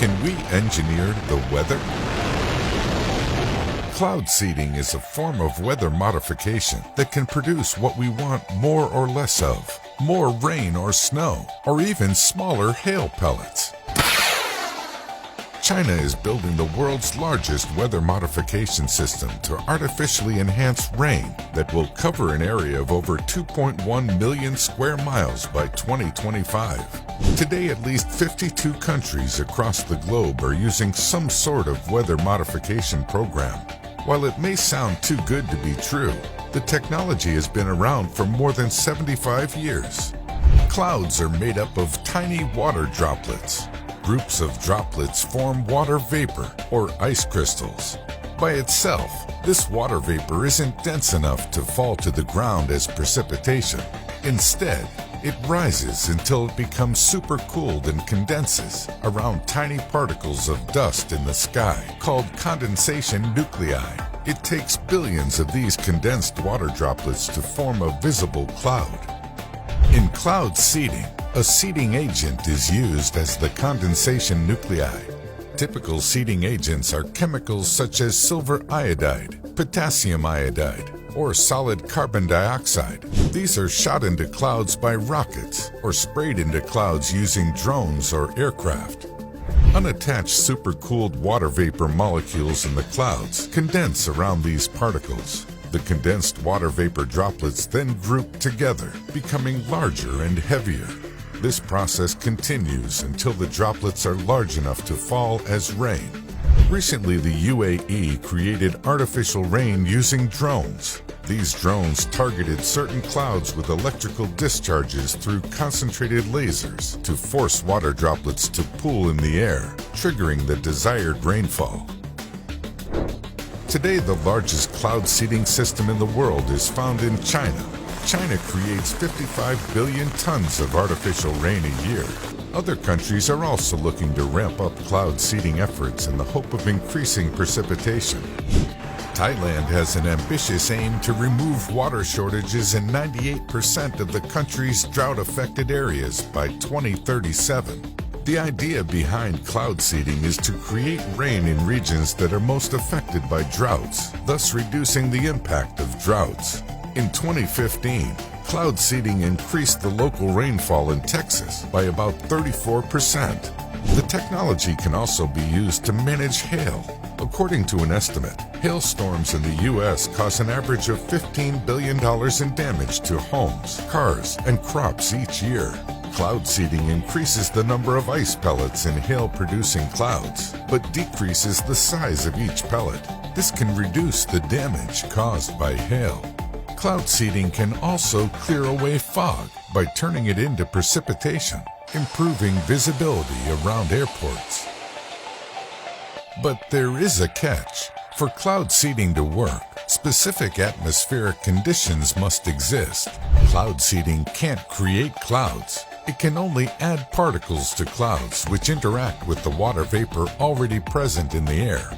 Can we engineer the weather? Cloud seeding is a form of weather modification that can produce what we want more or less of, more rain or snow, or even smaller hail pellets. China is building the world's largest weather modification system to artificially enhance rain that will cover an area of over 2.1 million square miles by 2025. Today, at least 52 countries across the globe are using some sort of weather modification program. While it may sound too good to be true, the technology has been around for more than 75 years. Clouds are made up of tiny water droplets. Groups of droplets form water vapor, or ice crystals. By itself, this water vapor isn't dense enough to fall to the ground as precipitation. Instead, it rises until it becomes supercooled and condenses around tiny particles of dust in the sky, called condensation nuclei. It takes billions of these condensed water droplets to form a visible cloud. In cloud seeding, a seeding agent is used as the condensation nuclei. Typical seeding agents are chemicals such as silver iodide, potassium iodide, or solid carbon dioxide. These are shot into clouds by rockets or sprayed into clouds using drones or aircraft. Unattached supercooled water vapor molecules in the clouds condense around these particles. The condensed water vapor droplets then group together, becoming larger and heavier. This process continues until the droplets are large enough to fall as rain. Recently, the UAE created artificial rain using drones. These drones targeted certain clouds with electrical discharges through concentrated lasers to force water droplets to pool in the air, triggering the desired rainfall. Today, the largest cloud seeding system in the world is found in China. China creates 55 billion tons of artificial rain a year. Other countries are also looking to ramp up cloud seeding efforts in the hope of increasing precipitation. Thailand has an ambitious aim to remove water shortages in 98% of the country's drought-affected areas by 2037. The idea behind cloud seeding is to create rain in regions that are most affected by droughts, thus reducing the impact of droughts. In 2015, cloud seeding increased the local rainfall in Texas by about 34%. The technology can also be used to manage hail. According to an estimate, hailstorms in the U.S. cause an average of $15 billion in damage to homes, cars, and crops each year. Cloud seeding increases the number of ice pellets in hail-producing clouds, but decreases the size of each pellet. This can reduce the damage caused by hail. Cloud seeding can also clear away fog by turning it into precipitation, improving visibility around airports. But there is a catch. For cloud seeding to work, specific atmospheric conditions must exist. Cloud seeding can't create clouds. It can only add particles to clouds which interact with the water vapor already present in the air.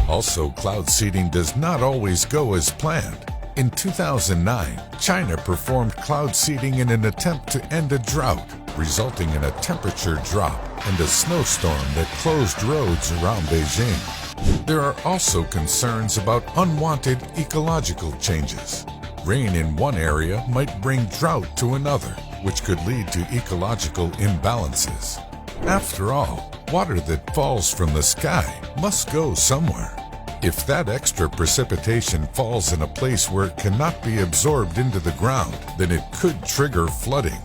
Also, cloud seeding does not always go as planned. In 2009, China performed cloud seeding in an attempt to end a drought, resulting in a temperature drop and a snowstorm that closed roads around Beijing. There are also concerns about unwanted ecological changes. Rain in one area might bring drought to another, which could lead to ecological imbalances. After all, water that falls from the sky must go somewhere. If that extra precipitation falls in a place where it cannot be absorbed into the ground, then it could trigger flooding.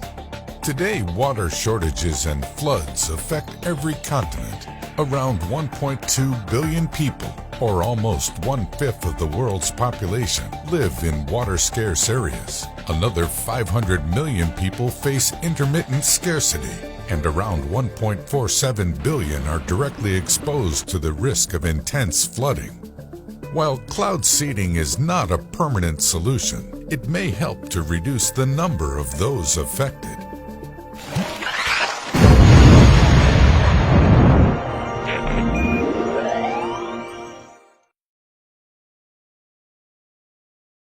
Today, water shortages and floods affect every continent. Around 1.2 billion people, or almost 1/5 of the world's population, live in water-scarce areas. Another 500 million people face intermittent scarcity, and around 1.47 billion are directly exposed to the risk of intense flooding. While cloud seeding is not a permanent solution, it may help to reduce the number of those affected.